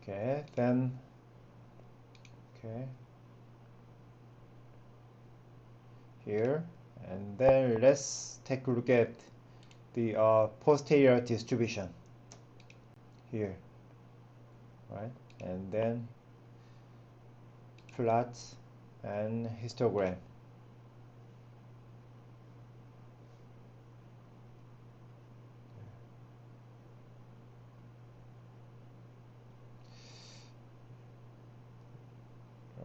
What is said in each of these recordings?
Okay, then okay, here, and then let's take a look at the posterior distribution here, right? And then plots and histogram.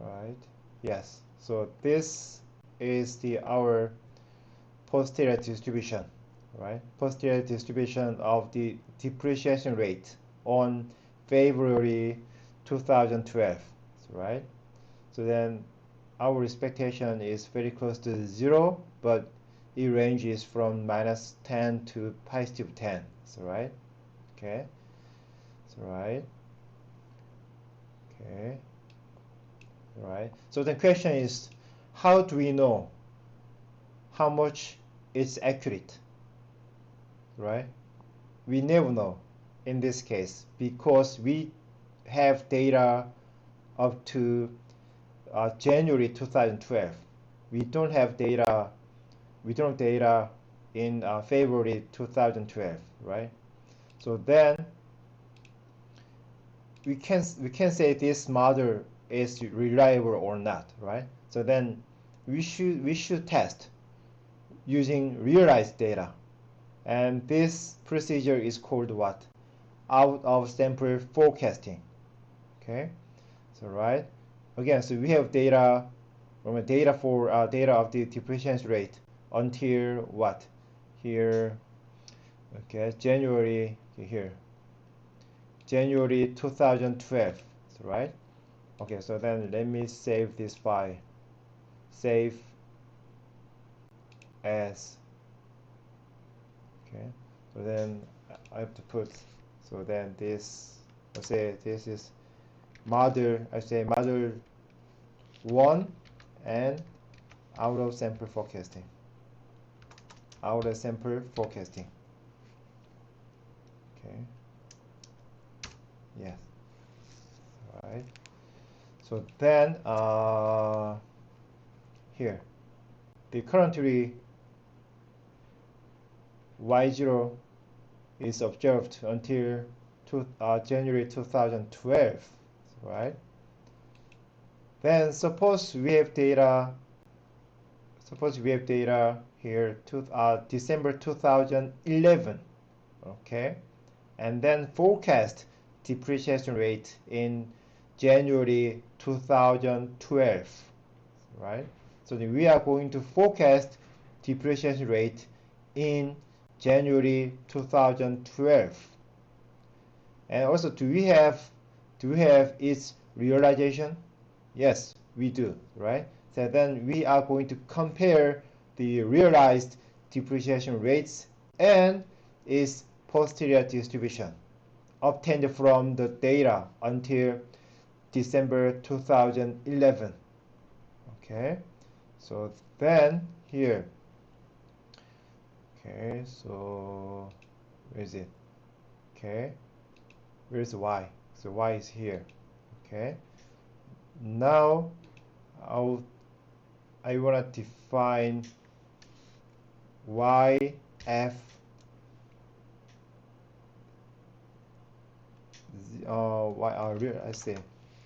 Right? Yes. So this is our posterior distribution, right? Posterior distribution of the depreciation rate on February 2012, right? So then our expectation is very close to 0, but it ranges from -10 to +10. So right? Okay. So right. Okay. Right. So the question is, how do we know how much it's accurate? Right? We never know in this case because we have data up to January 2012. We don't have data. We don't have data in February 2012, right? So then we can say this model is reliable or not, right? So then we should test using realized data, and this procedure is called what? Out of sample forecasting. Okay, so right again, so we have data from data for data of the depreciation rate until what? Here, okay, January, okay, here, January 2012, right? Okay, so then let me save this file. Save as. Okay, so then I have to put. So then this, let's say this is model. I say model 1 and out of sample forecasting. Out of sample forecasting. Okay. Yes. All right. So then here, the currently Y0 is observed until January 2012, right? Then suppose we have data. Suppose we have data here to December 2011, okay, and then forecast depreciation rate in January 2012, right? So then we are going to forecast depreciation rate in January 2012. And also, do we have its realization? Yes, we do, right? So then we are going to compare the realized depreciation rates and its posterior distribution obtained from the data until December 2011. Okay, so then here, okay, so where is it? Okay, where's y? So y is here. Okay, now I want to define yf I say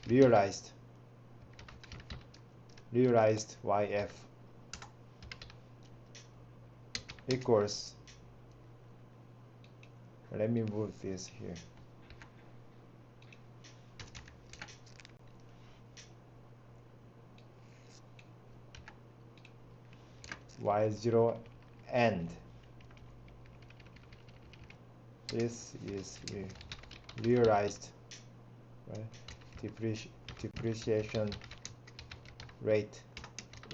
realized yf equals, let me move this here, y0 and this is realized, right, depreciation rate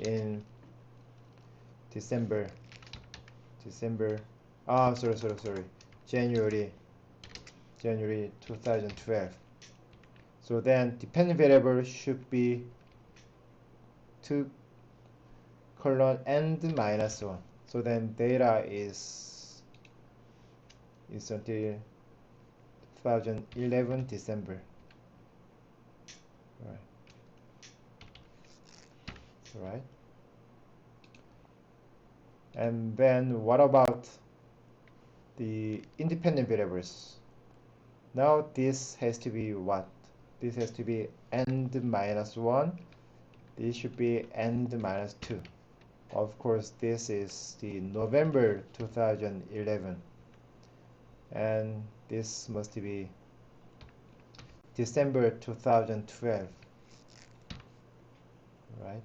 in December sorry, January 2012. So then dependent variable should be 2 colon and -1. So then data is until 2011 December. right? And then what about the independent variables? Now this has to be what? This has to be n minus 1. This should be n minus 2. Of course, this is the November 2011. And this must be December 2012. Right?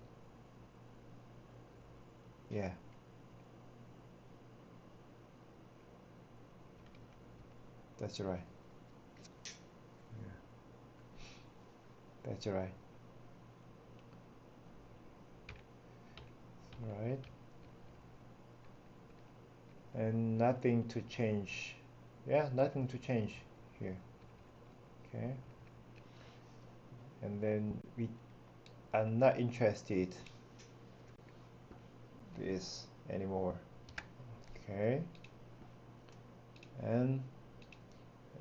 Yeah. That's right. That's right. Right. And nothing to change. Yeah, nothing to change here. Okay. And then we are not interested in this anymore. Okay. And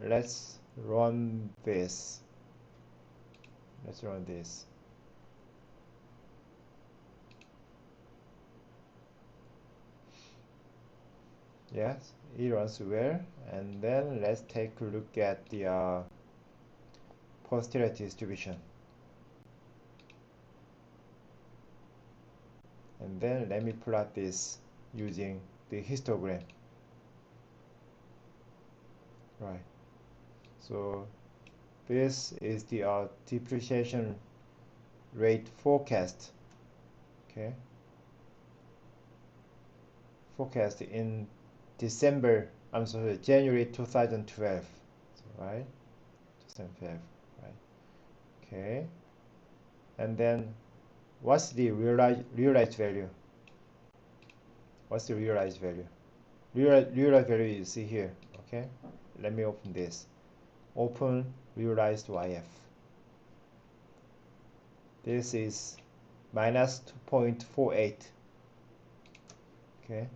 let's run this. Let's run this. Yes, it runs well. And then let's take a look at the posterity distribution. And then let me plot this using the histogram. Right. So this is the depreciation rate forecast. Okay. Forecast in January 2012. Right? 2012. Right. Okay. And then what's the realized value? What's the realized value? Realized value you see here. Okay. Let me open this. Open realized YF. This is minus 2.48. Okay.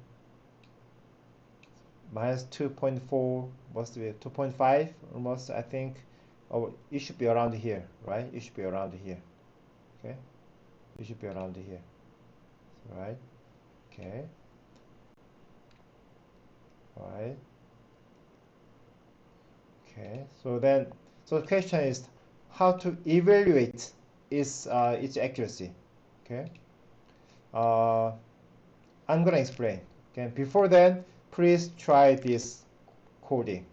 Minus 2.4 must be 2.5 almost, I think. Oh, it should be around here, right? It should be around here. Okay. It should be around here. Right? Okay. Right. Okay. So the question is how to evaluate its accuracy. Okay. I'm gonna explain. Okay. Before that, please try this coding.